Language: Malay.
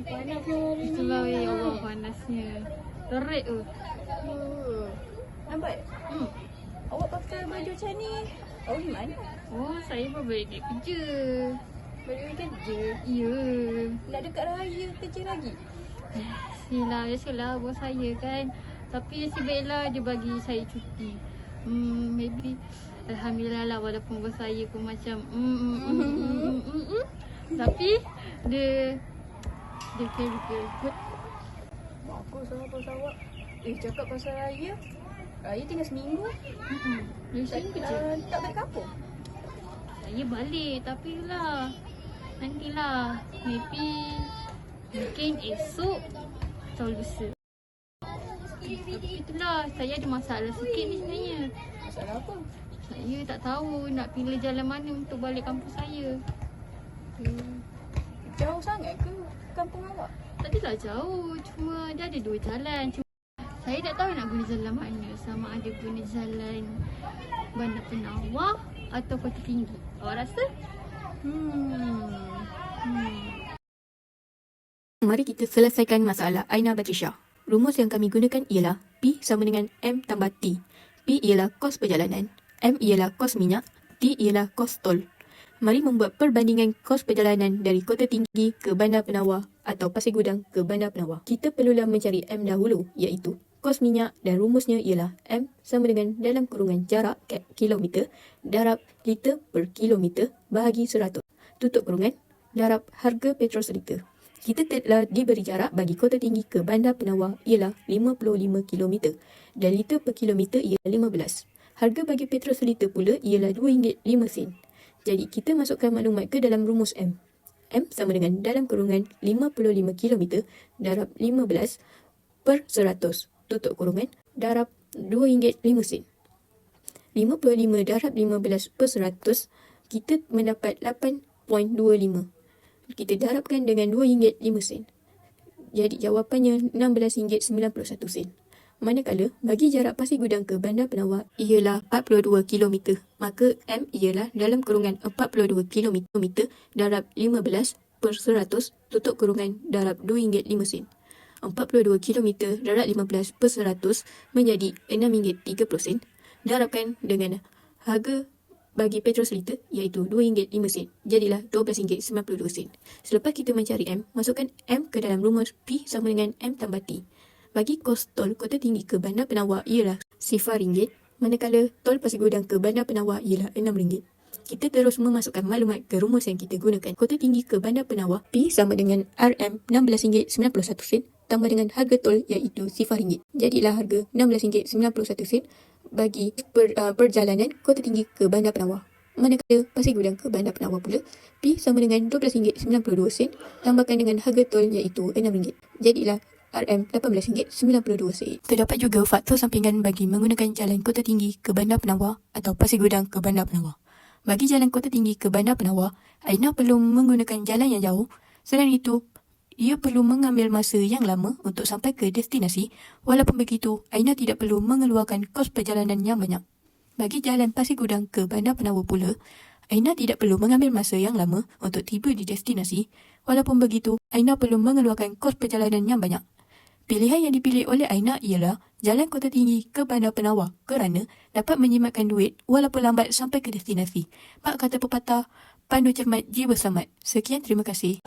Panasnya hari ni. Itulah ya Allah panasnya. Terik tu. Nampak? Awak pakai baju macam ni. Awak di mana? Oh, saya pun balik dia kerja. Baju kerja. Ya. Nak dekat raya kerja lagi? Yelah, biasalah bos saya kan. Tapi nasib baiklah dia bagi saya cuti. Maybe Alhamdulillah lah walaupun bos saya pun macam tapi dia kira-kira Bagus lah pasal awak. Cakap pasal raya. Raya tinggal seminggu. dia sini kerja. Tak balik kampung? Saya balik tapi lah nantilah maybe mungkin esok atau lusa. Tapi itulah saya ada masalah sikit ni sebenarnya. Masalah apa? Saya tak tahu nak pilih jalan mana untuk balik kampung saya. Jauh sangat ke kampung awak? Tak adalah jauh, cuma dia ada dua jalan. Cuma saya tak tahu nak guna jalan mana. Sama ada guna jalan Bandar Penawar atau Kota Tinggi. Awak rasa? Mari kita selesaikan masalah Aina Batrisya. Rumus yang kami gunakan ialah P sama dengan M tambah T. P ialah kos perjalanan, M ialah kos minyak, T ialah kos tol. Mari membuat perbandingan kos perjalanan dari Kota Tinggi ke Bandar Penawar atau Pasir Gudang ke Bandar Penawar. Kita perlulah mencari M dahulu, iaitu kos minyak, dan rumusnya ialah M sama dengan dalam kurungan jarak kilometer darab liter per kilometer bahagi 100. Tutup kurungan darab harga petrol seliter. Kita telah diberi jarak bagi Kota Tinggi ke Bandar Penawar ialah 55 km dan liter per kilometer ialah 15. Harga bagi petrol seliter pula ialah RM2.05. Jadi kita masukkan maklumat ke dalam rumus M. M sama dengan dalam kurungan 55 km darab 15 per 100. Tutup kurungan darab RM2.05. 55 darab 15 per 100, kita mendapat 8.25. Kita darabkan dengan RM2.05. Jadi jawapannya RM16.91. Manakala bagi jarak Pasir Gudang ke Bandar Penawar ialah 42 km, maka M ialah dalam kurungan 42 km darab 15 per 100 tutup kurungan darab RM2.05. 42 km darab 15 per 100 menjadi RM6.30 darabkan dengan harga bagi petrol seliter iaitu RM2.05. Jadilah RM12.92. Selepas kita mencari M, masukkan M ke dalam rumus P sama dengan M tambah T. Bagi kos tol Kota Tinggi ke Bandar Penawar ialah RM0, manakala tol Pasir Gudang ke Bandar Penawar ialah RM6. Kita terus memasukkan maklumat ke rumus yang kita gunakan. Kota Tinggi ke Bandar Penawar, P sama dengan RM RM16.91 tambah dengan harga tol iaitu RM0. Jadilah harga RM16.91 bagi perjalanan Kota Tinggi ke Bandar Penawar. Manakala Pasir Gudang ke Bandar Penawar pula, P sama dengan RM12.92 tambahkan dengan harga tol iaitu RM6. Jadilah RM18.92. Terdapat juga faktor sampingan bagi menggunakan jalan Kota Tinggi ke Bandar Penawar atau Pasir Gudang ke Bandar Penawar. Bagi jalan Kota Tinggi ke Bandar Penawar, Aina perlu menggunakan jalan yang jauh. Selain itu, ia perlu mengambil masa yang lama untuk sampai ke destinasi. Walaupun begitu, Aina tidak perlu mengeluarkan kos perjalanan yang banyak. Bagi jalan Pasir Gudang ke Bandar Penawar pula, Aina tidak perlu mengambil masa yang lama untuk tiba di destinasi. Walaupun begitu, Aina perlu mengeluarkan kos perjalanan yang banyak. Pilihan yang dipilih oleh Aina ialah jalan Kota Tinggi ke Bandar Penawar kerana dapat menjimatkan duit walaupun lambat sampai ke destinasi. Mak kata pepatah, pandu cermat jiwa selamat. Sekian, terima kasih.